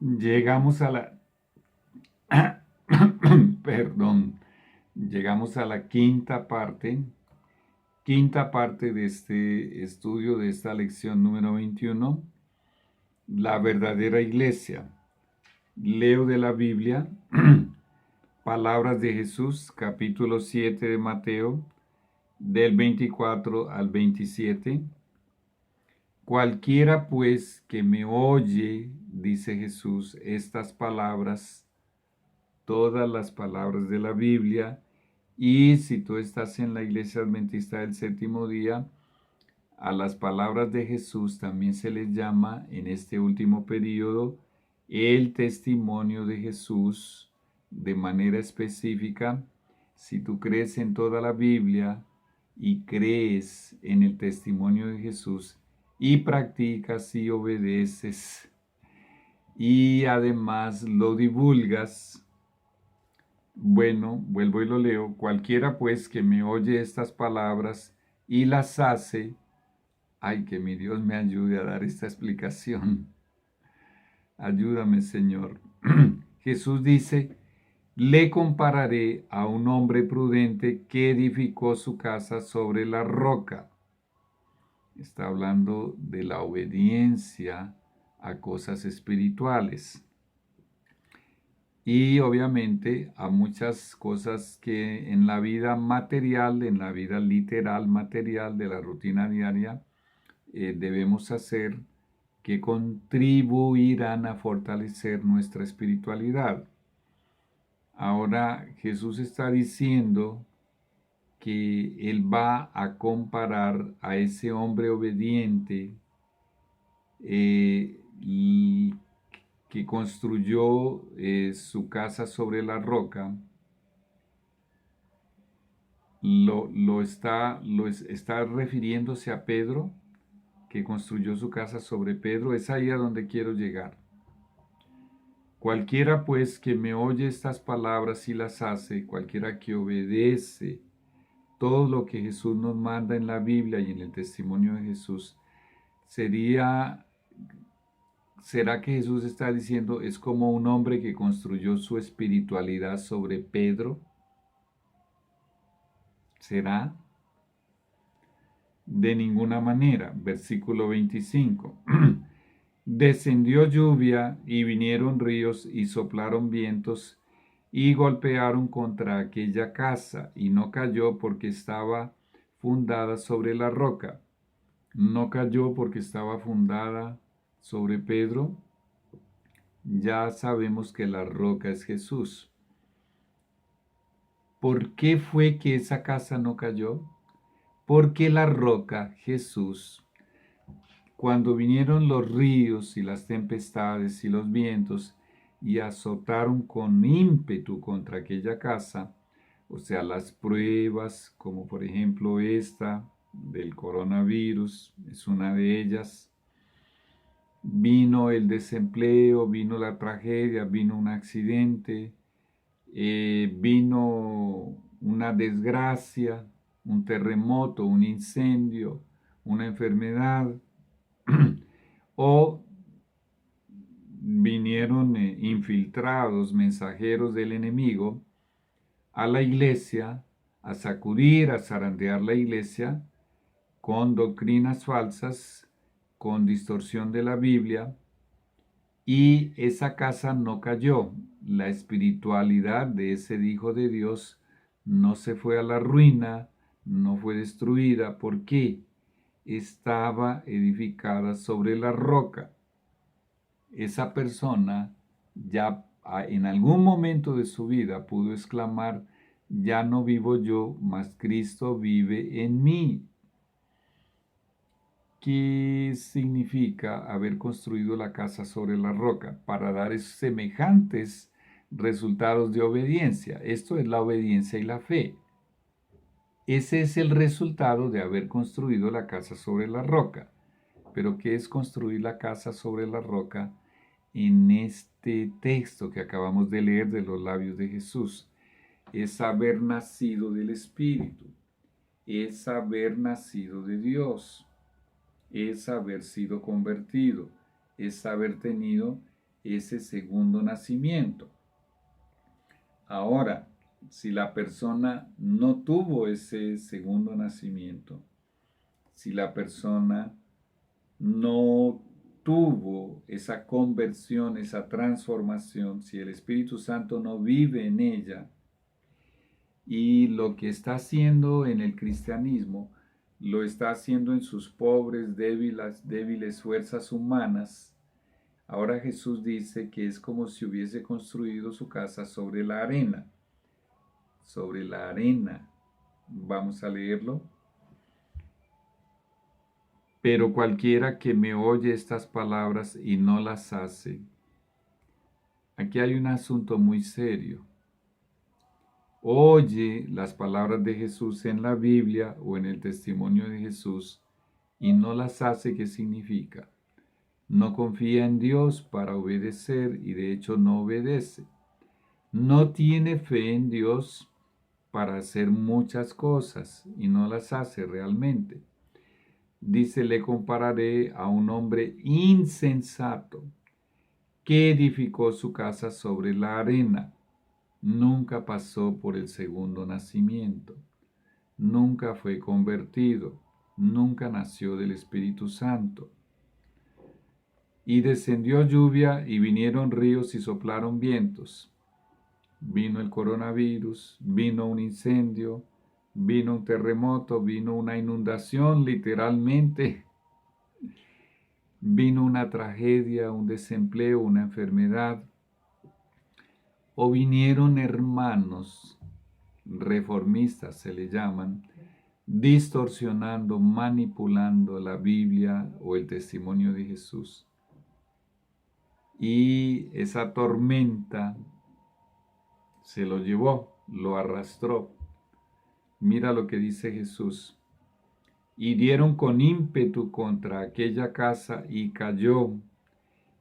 Llegamos a la, perdón, llegamos a la quinta parte de este estudio, de esta lección número 21, la verdadera iglesia. Leo de la Biblia, palabras de Jesús, capítulo 7 de Mateo, del 24 al 27. Cualquiera pues que me oye, dice Jesús, estas palabras, todas las palabras de la Biblia, y si tú estás en la Iglesia Adventista del Séptimo Día, a las palabras de Jesús también se les llama en este último periodo el testimonio de Jesús de manera específica. Si tú crees en toda la Biblia y crees en el testimonio de Jesús y practicas y obedeces y además lo divulgas, bueno, vuelvo y lo leo. Cualquiera pues que me oye estas palabras y las hace, ay, que mi Dios me ayude a dar esta explicación. Ayúdame, Señor. Jesús dice, le compararé a un hombre prudente que edificó su casa sobre la roca. Está hablando de la obediencia a cosas espirituales. Y obviamente a muchas cosas que en la vida material, en la vida literal material de la rutina diaria, debemos hacer que contribuirán a fortalecer nuestra espiritualidad. Ahora Jesús está diciendo que Él va a comparar a ese hombre obediente y que construyó su casa sobre la roca. Está refiriéndose a Pedro, que construyó su casa sobre Pedro. Es ahí a donde quiero llegar. Cualquiera pues que me oye estas palabras y las hace, cualquiera que obedece todo lo que Jesús nos manda en la Biblia y en el testimonio de Jesús, ¿será que Jesús está diciendo es como un hombre que construyó su espiritualidad sobre Pedro? ¿Será? De ninguna manera. Versículo 25. Descendió lluvia y vinieron ríos y soplaron vientos y golpearon contra aquella casa y no cayó porque estaba fundada sobre la roca. No cayó porque estaba fundada sobre Pedro. Ya sabemos que la roca es Jesús. ¿Por qué fue que esa casa no cayó? Porque la roca, Jesús, cuando vinieron los ríos y las tempestades y los vientos y azotaron con ímpetu contra aquella casa, o sea, las pruebas, como por ejemplo esta del coronavirus, es una de ellas, vino el desempleo, vino la tragedia, vino un accidente, vino una desgracia, un terremoto, un incendio, una enfermedad, o vinieron infiltrados, mensajeros del enemigo, a la iglesia, a sacudir, a zarandear la iglesia con doctrinas falsas, con distorsión de la Biblia, y esa casa no cayó. La espiritualidad de ese Hijo de Dios no se fue a la ruina, no fue destruida. ¿Por qué? Estaba edificada sobre la roca. Esa persona ya en algún momento de su vida pudo exclamar, ya no vivo yo, mas Cristo vive en mí. ¿Qué significa haber construido la casa sobre la roca? Para dar semejantes resultados de obediencia. Esto es la obediencia y la fe. Ese es el resultado de haber construido la casa sobre la roca. Pero ¿qué es construir la casa sobre la roca en este texto que acabamos de leer de los labios de Jesús? Es haber nacido del Espíritu, es haber nacido de Dios, es haber sido convertido, es haber tenido ese segundo nacimiento. Ahora, si la persona no tuvo ese segundo nacimiento, si la persona no tuvo esa conversión, esa transformación, si el Espíritu Santo no vive en ella, y lo que está haciendo en el cristianismo, lo está haciendo en sus pobres, débiles fuerzas humanas. Ahora Jesús dice que es como si hubiese construido su casa sobre la arena. Sobre la arena. Vamos a leerlo. Pero cualquiera que me oye estas palabras y no las hace. Aquí hay un asunto muy serio. Oye las palabras de Jesús en la Biblia o en el testimonio de Jesús y no las hace. ¿Qué significa? No confía en Dios para obedecer y de hecho no obedece. No tiene fe en Dios para hacer muchas cosas y no las hace realmente. Dice, le compararé a un hombre insensato que edificó su casa sobre la arena. Nunca pasó por el segundo nacimiento. Nunca fue convertido. Nunca nació del Espíritu Santo. Y descendió lluvia y vinieron ríos y soplaron vientos. Vino el coronavirus, vino un incendio, vino un terremoto, vino una inundación literalmente. Vino una tragedia, un desempleo, una enfermedad. O vinieron hermanos reformistas, se le llaman, distorsionando, manipulando la Biblia o el testimonio de Jesús. Y esa tormenta se lo llevó, lo arrastró. Mira lo que dice Jesús. Y dieron con ímpetu contra aquella casa y cayó,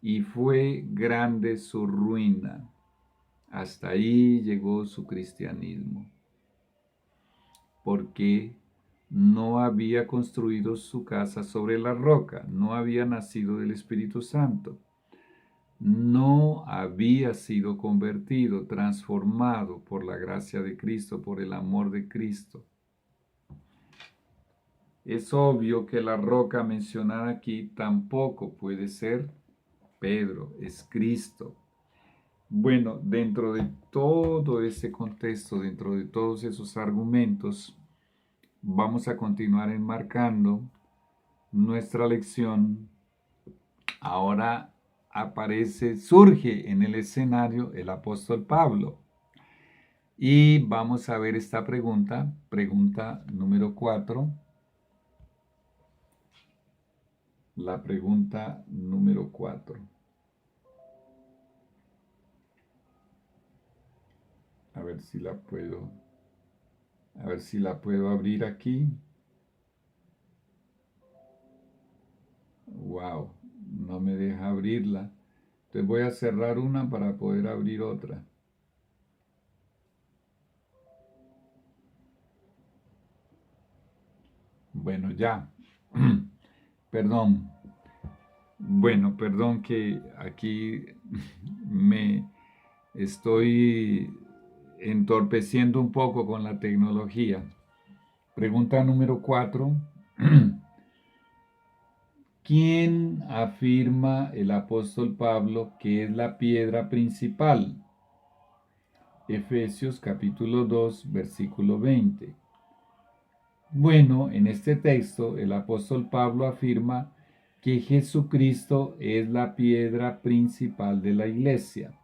y fue grande su ruina. Hasta ahí llegó su cristianismo. Porque no había construido su casa sobre la roca, no había nacido del Espíritu Santo. No había sido convertido, transformado por la gracia de Cristo, por el amor de Cristo. Es obvio que la roca mencionada aquí tampoco puede ser Pedro, es Cristo. Bueno, dentro de todo ese contexto, dentro de todos esos argumentos, vamos a continuar enmarcando nuestra lección. Ahora surge en el escenario el apóstol Pablo. Y vamos a ver esta pregunta número 4. La pregunta número 4. A ver si la puedo abrir aquí. Wow, no me deja abrirla. Entonces voy a cerrar una para poder abrir otra. Bueno, ya. Perdón. Bueno, perdón que aquí me estoy entorpeciendo un poco con la tecnología. Pregunta número 4. ¿Quién afirma el apóstol Pablo que es la piedra principal? Efesios capítulo 2, versículo 20. Bueno, en este texto el apóstol Pablo afirma que Jesucristo es la piedra principal de la iglesia.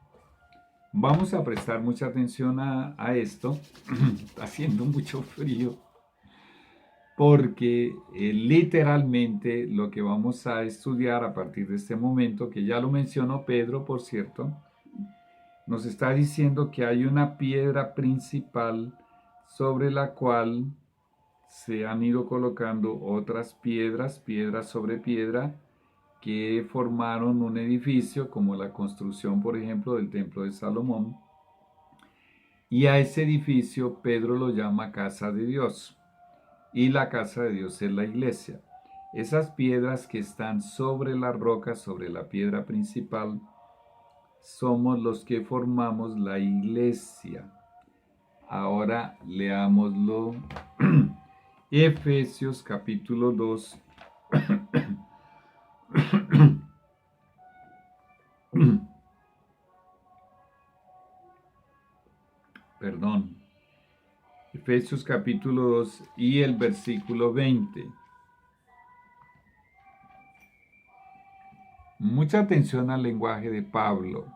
Vamos a prestar mucha atención a esto. Está haciendo mucho frío. Porque literalmente lo que vamos a estudiar a partir de este momento, que ya lo mencionó Pedro, por cierto, nos está diciendo que hay una piedra principal sobre la cual se han ido colocando otras piedras, piedra sobre piedra, que formaron un edificio, como la construcción, por ejemplo, del Templo de Salomón. Y a ese edificio Pedro lo llama casa de Dios. Y la casa de Dios es la iglesia. Esas piedras que están sobre la roca, sobre la piedra principal, somos los que formamos la iglesia. Ahora leámoslo. Efesios capítulo 2. Perdón. Efesios capítulo 2 y el versículo 20. Mucha atención al lenguaje de Pablo.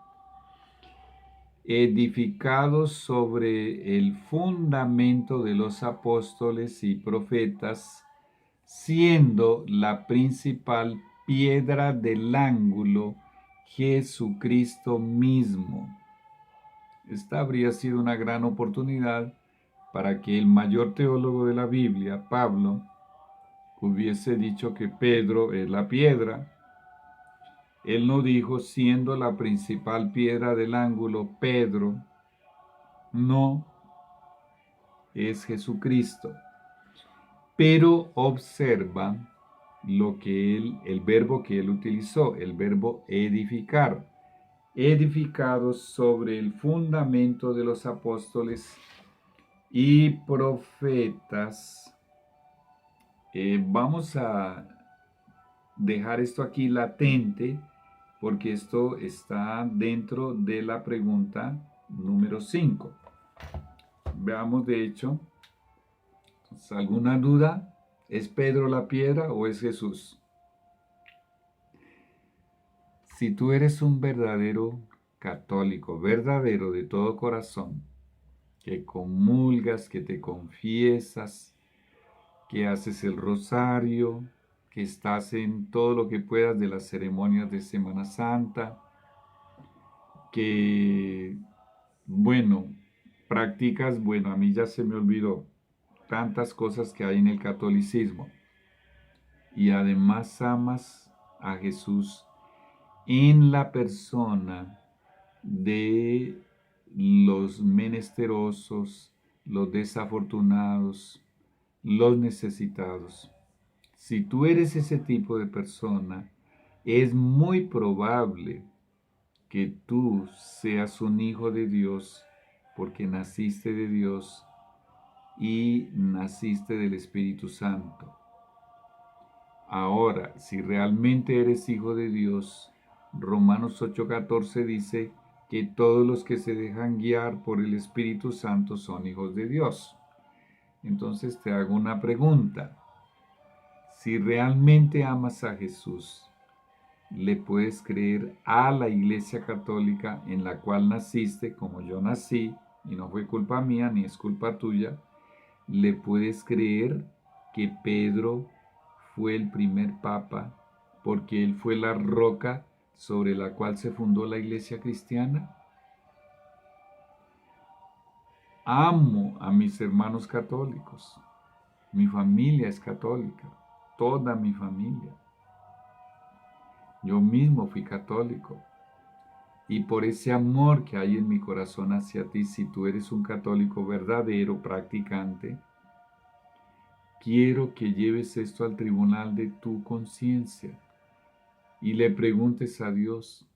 Edificados sobre el fundamento de los apóstoles y profetas, siendo la principal piedra del ángulo Jesucristo mismo. Esta habría sido una gran oportunidad para que el mayor teólogo de la Biblia, Pablo, hubiese dicho que Pedro es la piedra. Él no dijo, siendo la principal piedra del ángulo, Pedro. No, es Jesucristo. Pero observa el verbo que él utilizó, el verbo edificar. Edificados sobre el fundamento de los apóstoles y profetas. Vamos a dejar esto aquí latente porque esto está dentro de la pregunta número 5. Veamos de hecho, ¿alguna duda? ¿Es Pedro la piedra o es Jesús? Si tú eres un verdadero católico, verdadero de todo corazón, que comulgas, que te confiesas, que haces el rosario, que estás en todo lo que puedas de las ceremonias de Semana Santa, que, practicas, a mí ya se me olvidó tantas cosas que hay en el catolicismo, y además amas a Jesús en la persona de los menesterosos, los desafortunados, los necesitados. Si tú eres ese tipo de persona, es muy probable que tú seas un hijo de Dios porque naciste de Dios y naciste del Espíritu Santo. Ahora, si realmente eres hijo de Dios, Romanos 8:14 dice que todos los que se dejan guiar por el Espíritu Santo son hijos de Dios. Entonces te hago una pregunta. Si realmente amas a Jesús, le puedes creer a la Iglesia Católica en la cual naciste, como yo nací, y no fue culpa mía ni es culpa tuya. Le puedes creer que Pedro fue el primer papa porque él fue la roca sobre la cual se fundó la Iglesia cristiana. Amo a mis hermanos católicos. Mi familia es católica, toda mi familia. Yo mismo fui católico. Y por ese amor que hay en mi corazón hacia ti, si tú eres un católico verdadero, practicante, quiero que lleves esto al tribunal de tu conciencia y le preguntes a Dios.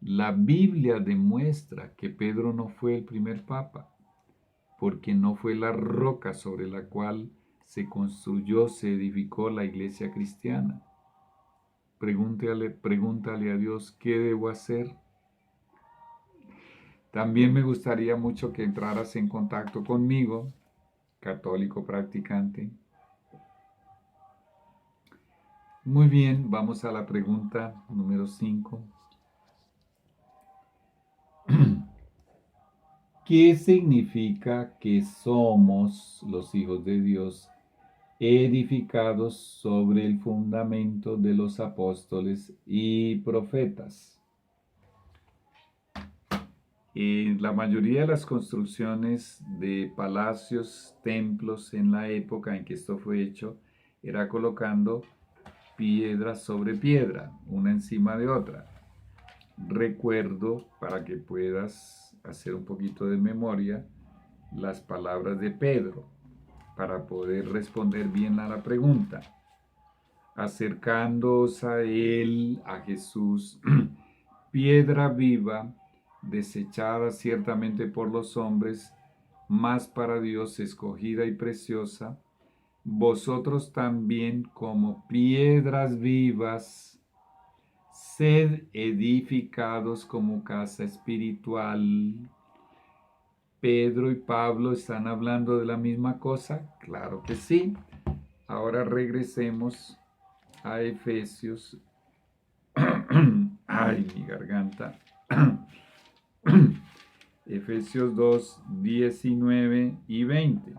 La Biblia demuestra que Pedro no fue el primer papa, porque no fue la roca sobre la cual se construyó, se edificó la iglesia cristiana. Pregúntale a Dios qué debo hacer. También me gustaría mucho que entraras en contacto conmigo, católico practicante. Muy bien, vamos a la pregunta número 5. ¿Qué significa que somos los hijos de Dios edificados sobre el fundamento de los apóstoles y profetas? La mayoría de las construcciones de palacios, templos en la época en que esto fue hecho, era colocando piedra sobre piedra, una encima de otra. Recuerdo, para que puedas hacer un poquito de memoria, las palabras de Pedro, para poder responder bien a la pregunta. Acercándoos a él, a Jesús, piedra viva, desechada ciertamente por los hombres, mas para Dios escogida y preciosa, vosotros también como piedras vivas, sed edificados como casa espiritual. ¿Pedro y Pablo están hablando de la misma cosa? Claro que sí. Ahora regresemos a Efesios. Ay, mi garganta. Efesios 2, 19 y 20.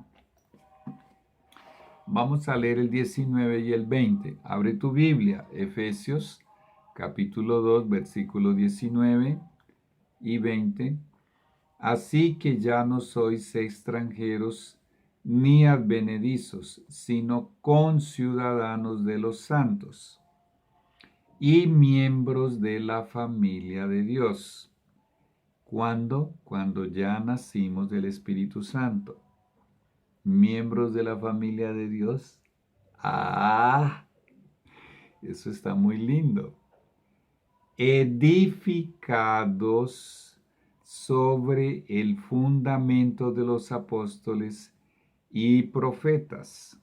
Vamos a leer el 19 y el 20. Abre tu Biblia, Efesios capítulo 2, versículos 19 y 20. Así que ya no sois extranjeros ni advenedizos, sino conciudadanos de los santos y miembros de la familia de Dios. ¿Cuándo? Cuando ya nacimos del Espíritu Santo. Miembros de la familia de Dios. Ah, eso está muy lindo. Edificados sobre el fundamento de los apóstoles y profetas.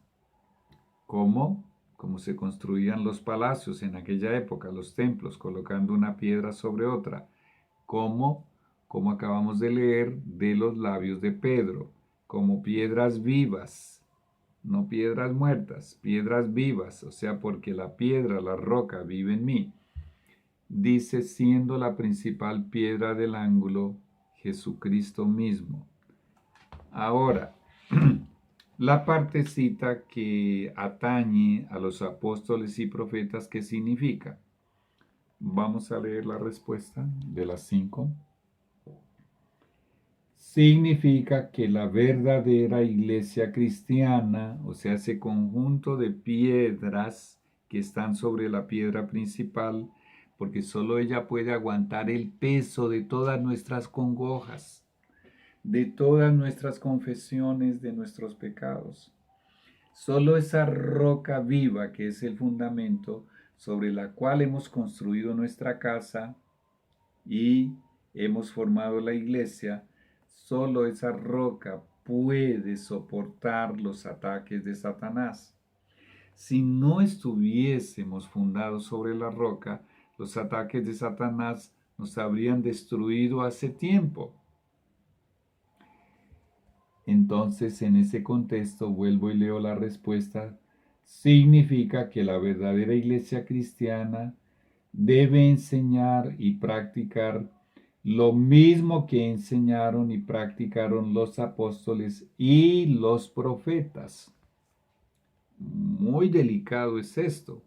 ¿Cómo? Como se construían los palacios en aquella época, los templos, colocando una piedra sobre otra. ¿Cómo? Como acabamos de leer de los labios de Pedro, como piedras vivas, no piedras muertas, piedras vivas, o sea, porque la piedra, la roca, vive en mí. Dice, siendo la principal piedra del ángulo, Jesucristo mismo. Ahora, la partecita que atañe a los apóstoles y profetas, ¿qué significa? Vamos a leer la respuesta de las 5. Significa que la verdadera iglesia cristiana, o sea, ese conjunto de piedras que están sobre la piedra principal, porque solo ella puede aguantar el peso de todas nuestras congojas, de todas nuestras confesiones de nuestros pecados. Solo esa roca viva que es el fundamento sobre la cual hemos construido nuestra casa y hemos formado la iglesia, solo esa roca puede soportar los ataques de Satanás. Si no estuviésemos fundados sobre la roca, los ataques de Satanás nos habrían destruido hace tiempo. Entonces, en ese contexto, vuelvo y leo la respuesta. Significa que la verdadera iglesia cristiana debe enseñar y practicar lo mismo que enseñaron y practicaron los apóstoles y los profetas. Muy delicado es esto,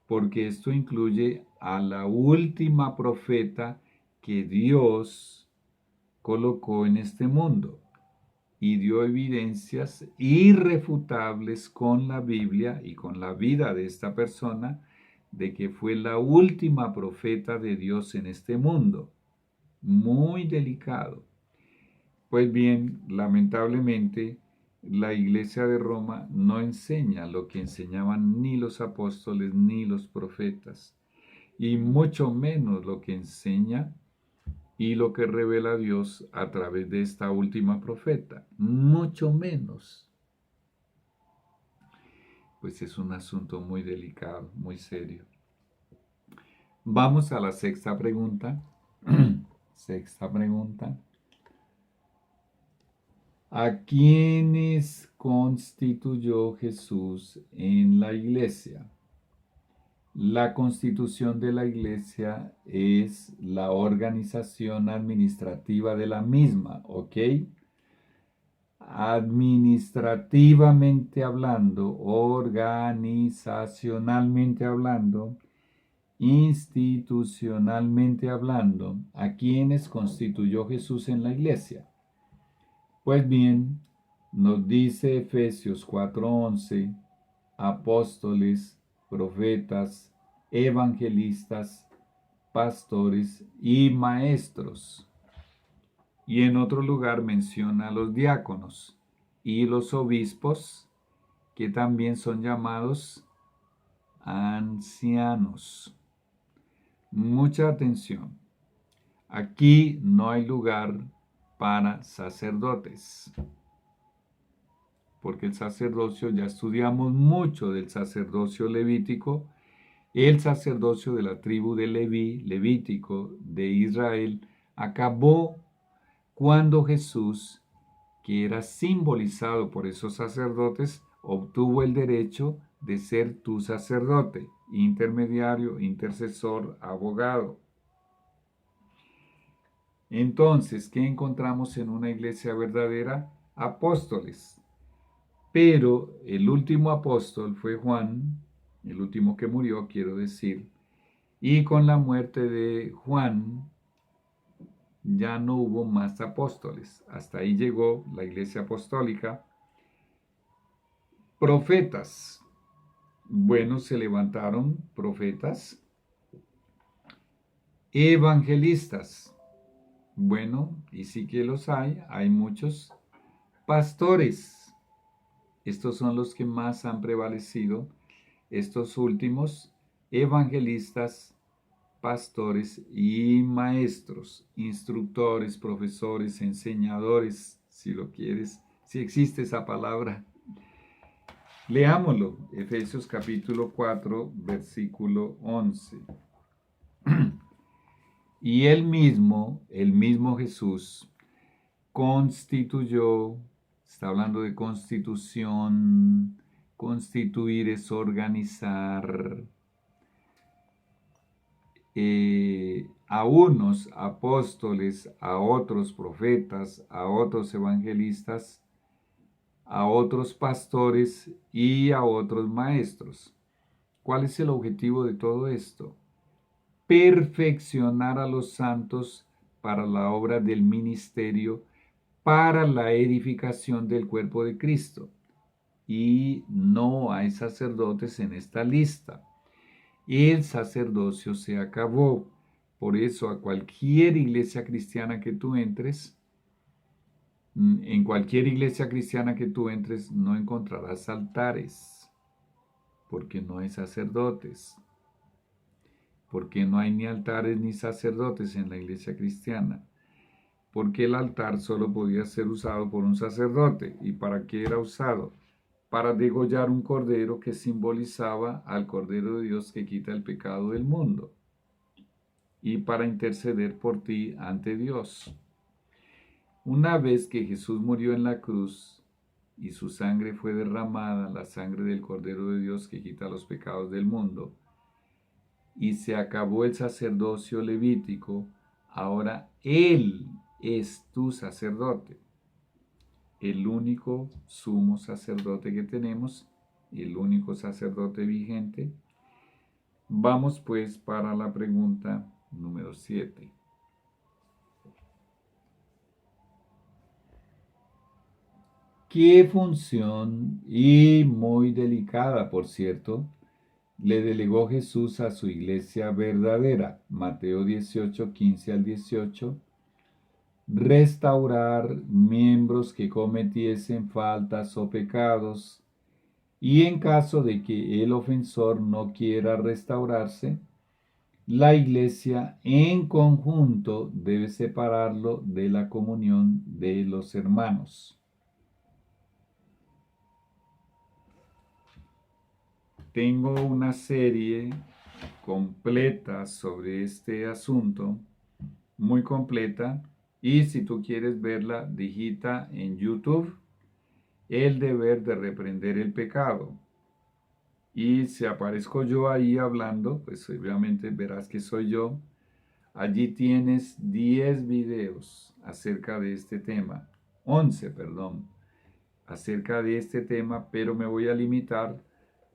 porque esto incluye a la última profeta que Dios colocó en este mundo y dio evidencias irrefutables con la Biblia y con la vida de esta persona de que fue la última profeta de Dios en este mundo. Muy delicado. Pues bien, lamentablemente, la Iglesia de Roma no enseña lo que enseñaban ni los apóstoles ni los profetas, y mucho menos lo que enseña y lo que revela Dios a través de esta última profeta. Mucho menos. Pues es un asunto muy delicado, muy serio. Vamos a la sexta pregunta. Sexta pregunta. ¿A quiénes constituyó Jesús en la iglesia? La constitución de la iglesia es la organización administrativa de la misma, ¿ok? Administrativamente hablando, organizacionalmente hablando, institucionalmente hablando, ¿a quiénes constituyó Jesús en la iglesia? Pues bien, nos dice Efesios 4:11, apóstoles, profetas, evangelistas, pastores y maestros. Y en otro lugar menciona a los diáconos y los obispos, que también son llamados ancianos. Mucha atención. Aquí no hay lugar para sacerdotes, porque el sacerdocio, ya estudiamos mucho del sacerdocio levítico, el sacerdocio de la tribu de Leví, levítico de Israel, acabó cuando Jesús, que era simbolizado por esos sacerdotes, obtuvo el derecho de ser tu sacerdote, intermediario, intercesor, abogado. Entonces, ¿qué encontramos en una iglesia verdadera? Apóstoles. Pero el último apóstol fue Juan, el último que murió, quiero decir, y con la muerte de Juan ya no hubo más apóstoles. Hasta ahí llegó la iglesia apostólica. Profetas. Bueno, se levantaron profetas. Evangelistas. Bueno, y sí que los hay muchos. Pastores. Estos son los que más han prevalecido. Estos últimos, evangelistas, pastores y maestros, instructores, profesores, enseñadores, si lo quieres, si existe esa palabra. Leámoslo, Efesios capítulo 4, versículo 11. Y el mismo Jesús, constituyó, está hablando de constitución, constituir es organizar, a unos apóstoles, a otros profetas, a otros evangelistas, a otros pastores y a otros maestros. ¿Cuál es el objetivo de todo esto? Perfeccionar a los santos para la obra del ministerio, para la edificación del cuerpo de Cristo. Y no hay sacerdotes en esta lista. El sacerdocio se acabó. Por eso a cualquier iglesia cristiana que tú entres, en cualquier iglesia cristiana que tú entres, no encontrarás altares, porque no hay sacerdotes, porque no hay ni altares ni sacerdotes en la iglesia cristiana, porque el altar solo podía ser usado por un sacerdote. ¿Y para qué era usado? Para degollar un cordero que simbolizaba al Cordero de Dios que quita el pecado del mundo, y para interceder por ti ante Dios. Una vez que Jesús murió en la cruz y su sangre fue derramada, la sangre del Cordero de Dios que quita los pecados del mundo, y se acabó el sacerdocio levítico, ahora Él es tu sacerdote, el único sumo sacerdote que tenemos, el único sacerdote vigente. Vamos pues para la pregunta número 7. ¿Qué función, y muy delicada por cierto, le delegó Jesús a su iglesia verdadera? Mateo 18, 15 al 18. Restaurar miembros que cometiesen faltas o pecados, y en caso de que el ofensor no quiera restaurarse, la iglesia en conjunto debe separarlo de la comunión de los hermanos. Tengo una serie completa sobre este asunto, muy completa, y si tú quieres verla, digita en YouTube El deber de reprender el pecado. Y si aparezco yo ahí hablando, pues obviamente verás que soy yo. Allí tienes 10 videos acerca de este tema, 11, perdón, acerca de este tema, pero me voy a limitar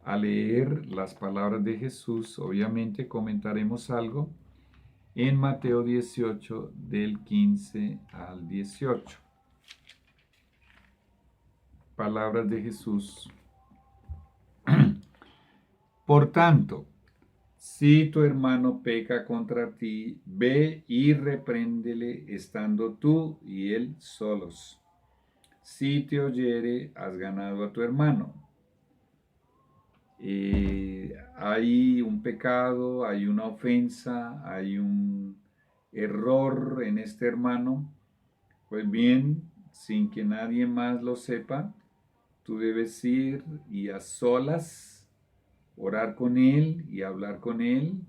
a leer las palabras de Jesús. Obviamente comentaremos algo en Mateo 18 del 15 al 18. Palabras de Jesús. Por tanto, si tu hermano peca contra ti, ve y repréndele estando tú y él solos. Si te oyere, has ganado a tu hermano. Hay un pecado, hay una ofensa, hay un error en este hermano, pues bien, sin que nadie más lo sepa, tú debes ir y a solas orar con él y hablar con él.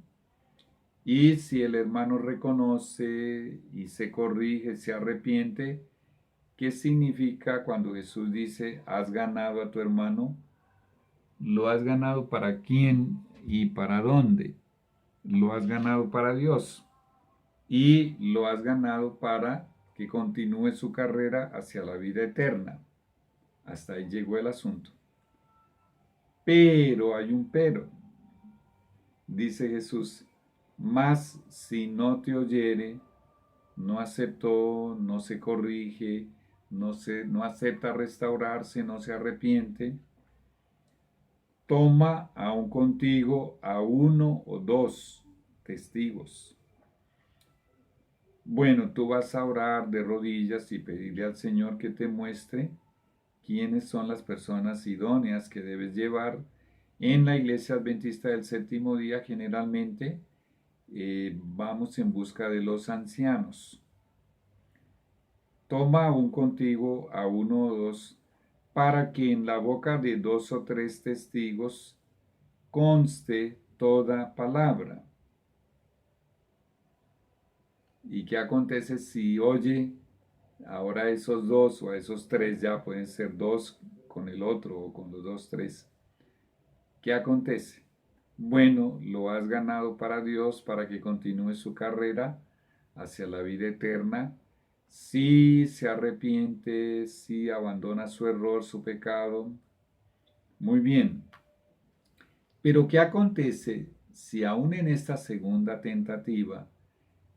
Y si el hermano reconoce y se corrige, se arrepiente, ¿qué significa cuando Jesús dice, has ganado a tu hermano? ¿Lo has ganado para quién y para dónde? Lo has ganado para Dios y lo has ganado para que continúe su carrera hacia la vida eterna. Hasta ahí llegó el asunto. Pero hay un pero. Dice Jesús, mas si no te oyere, no aceptó, no se corrige, no acepta restaurarse, no se arrepiente, toma aún contigo a uno o dos testigos. Bueno, tú vas a orar de rodillas y pedirle al Señor que te muestre quiénes son las personas idóneas que debes llevar en la iglesia adventista del séptimo día. Generalmente vamos en busca de los ancianos. Toma aún contigo a uno o dos, para que en la boca de dos o tres testigos conste toda palabra. ¿Y qué acontece si oye ahora a esos dos o a esos tres? Ya pueden ser dos con el otro o con los dos, tres. ¿Qué acontece? Bueno, lo has ganado para Dios, para que continúe su carrera hacia la vida eterna. Si se arrepiente, si abandona su error, su pecado, muy bien. Pero ¿qué acontece si aún en esta segunda tentativa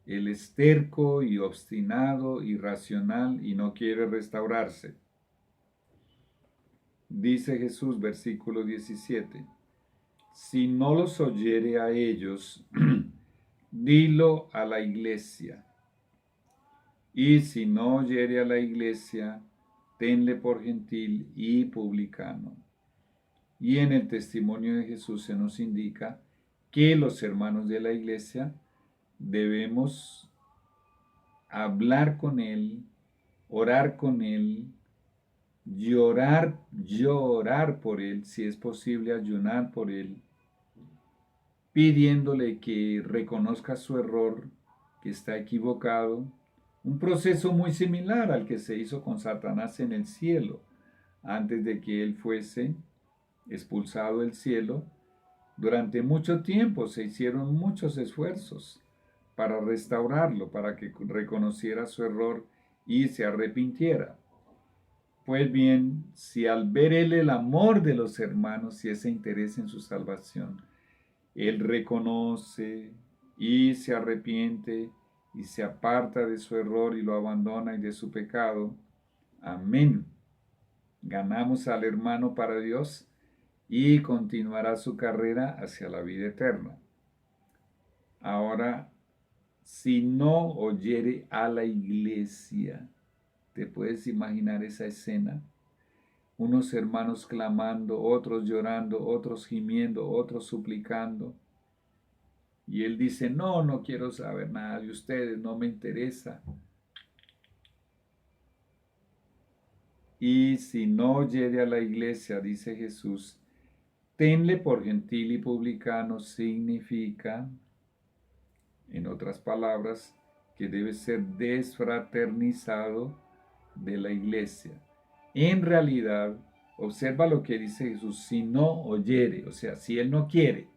él es terco y obstinado, irracional y no quiere restaurarse? Dice Jesús, versículo 17, si no los oyere a ellos, dilo a la iglesia. Y si no oyere a la iglesia, tenle por gentil y publicano. Y en el testimonio de Jesús se nos indica que los hermanos de la iglesia debemos hablar con él, orar con él, llorar por él, si es posible ayunar por él, pidiéndole que reconozca su error, que está equivocado. Un proceso muy similar al que se hizo con Satanás en el cielo, antes de que él fuese expulsado del cielo. Durante mucho tiempo se hicieron muchos esfuerzos para restaurarlo, para que reconociera su error y se arrepintiera. Pues bien, si al ver él el amor de los hermanos y ese interés en su salvación, él reconoce y se arrepiente y se aparta de su error y lo abandona y de su pecado, amén. Ganamos al hermano para Dios y continuará su carrera hacia la vida eterna. Ahora, si no oyere a la iglesia, ¿te puedes imaginar esa escena? Unos hermanos clamando, otros llorando, otros gimiendo, otros suplicando. Y él dice, no, no quiero saber nada de ustedes, no me interesa. Y si no oyere a la iglesia, dice Jesús, tenle por gentil y publicano, significa, en otras palabras, que debe ser desfraternizado de la iglesia. En realidad, observa lo que dice Jesús, si no oyere, o sea, si él no quiere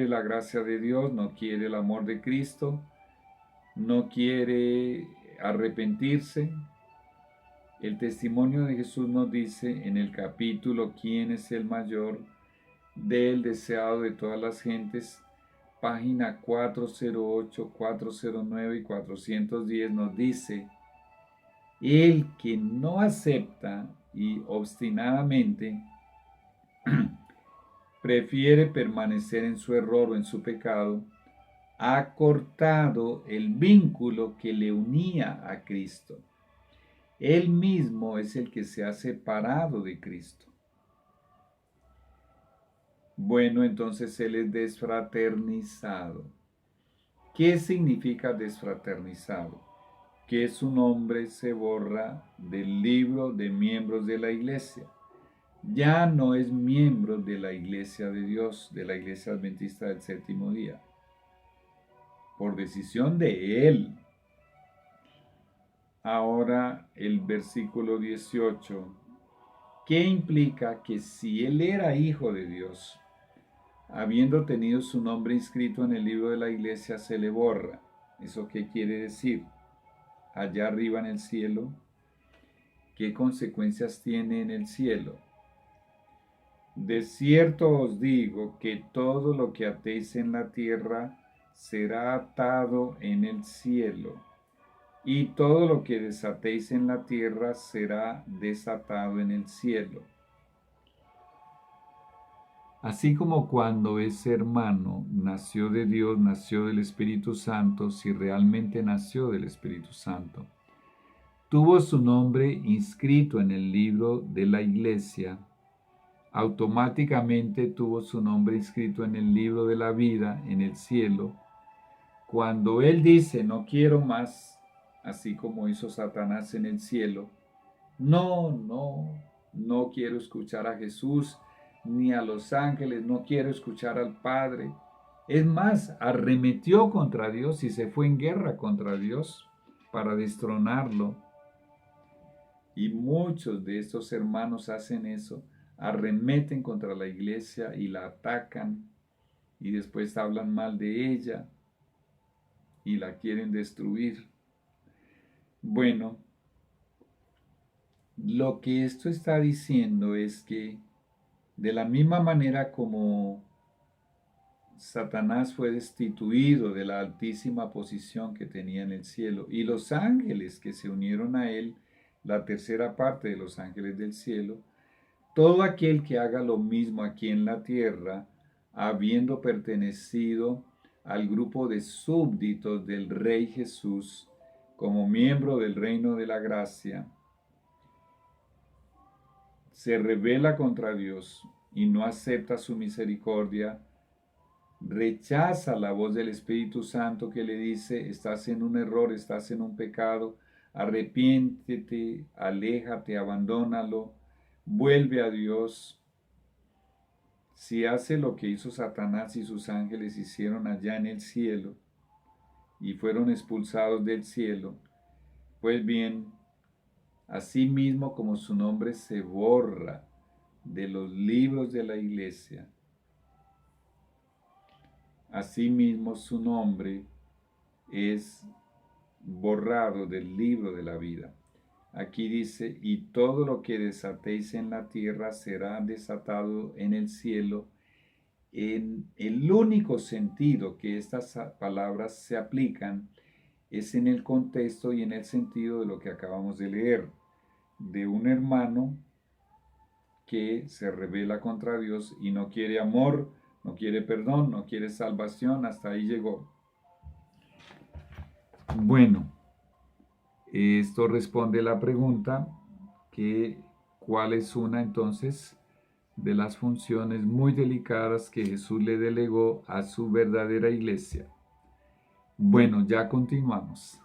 la gracia de Dios, no quiere el amor de Cristo, no quiere arrepentirse. El testimonio de Jesús nos dice en el capítulo ¿Quién es el mayor? Del deseado de todas las gentes, página 408, 409 y 410 nos dice, el que no acepta y obstinadamente prefiere permanecer en su error o en su pecado, ha cortado el vínculo que le unía a Cristo. Él mismo es el que se ha separado de Cristo. Bueno, entonces él es desfraternizado. ¿Qué significa desfraternizado? Que su nombre se borra del libro de miembros de la iglesia. Ya no es miembro de la iglesia de Dios, de la iglesia adventista del séptimo día, por decisión de él. Ahora el versículo 18, ¿qué implica? Que si él era hijo de Dios, habiendo tenido su nombre inscrito en el libro de la iglesia, se le borra. ¿Eso qué quiere decir? Allá arriba en el cielo, ¿qué consecuencias tiene en el cielo? De cierto os digo que todo lo que atéis en la tierra será atado en el cielo, y todo lo que desatéis en la tierra será desatado en el cielo. Así como cuando ese hermano nació de Dios, nació del Espíritu Santo, si realmente nació del Espíritu Santo, tuvo su nombre inscrito en el libro de la iglesia, automáticamente tuvo su nombre inscrito en el libro de la vida, en el cielo. Cuando él dice, no quiero más, así como hizo Satanás en el cielo, no quiero escuchar a Jesús, ni a los ángeles, no quiero escuchar al Padre. Es más, arremetió contra Dios y se fue en guerra contra Dios para destronarlo. Y muchos de estos hermanos hacen eso, arremeten contra la iglesia y la atacan y después hablan mal de ella y la quieren destruir. Bueno, lo que esto está diciendo es que de la misma manera como Satanás fue destituido de la altísima posición que tenía en el cielo y los ángeles que se unieron a él, la tercera parte de los ángeles del cielo, todo aquel que haga lo mismo aquí en la tierra, habiendo pertenecido al grupo de súbditos del Rey Jesús, como miembro del reino de la gracia, se rebela contra Dios y no acepta su misericordia, rechaza la voz del Espíritu Santo que le dice, estás en un error, estás en un pecado, arrepiéntete, aléjate, abandónalo, vuelve a Dios. Si hace lo que hizo Satanás y sus ángeles hicieron allá en el cielo y fueron expulsados del cielo, pues bien, así mismo como su nombre se borra de los libros de la iglesia, asimismo su nombre es borrado del libro de la vida. Aquí dice, y todo lo que desatéis en la tierra será desatado en el cielo. En el único sentido que estas palabras se aplican es en el contexto y en el sentido de lo que acabamos de leer, de un hermano que se rebela contra Dios y no quiere amor, no quiere perdón, no quiere salvación, hasta ahí llegó. Bueno, esto responde la pregunta que ¿cuál es una entonces de las funciones muy delicadas que Jesús le delegó a su verdadera iglesia? Bueno, ya continuamos.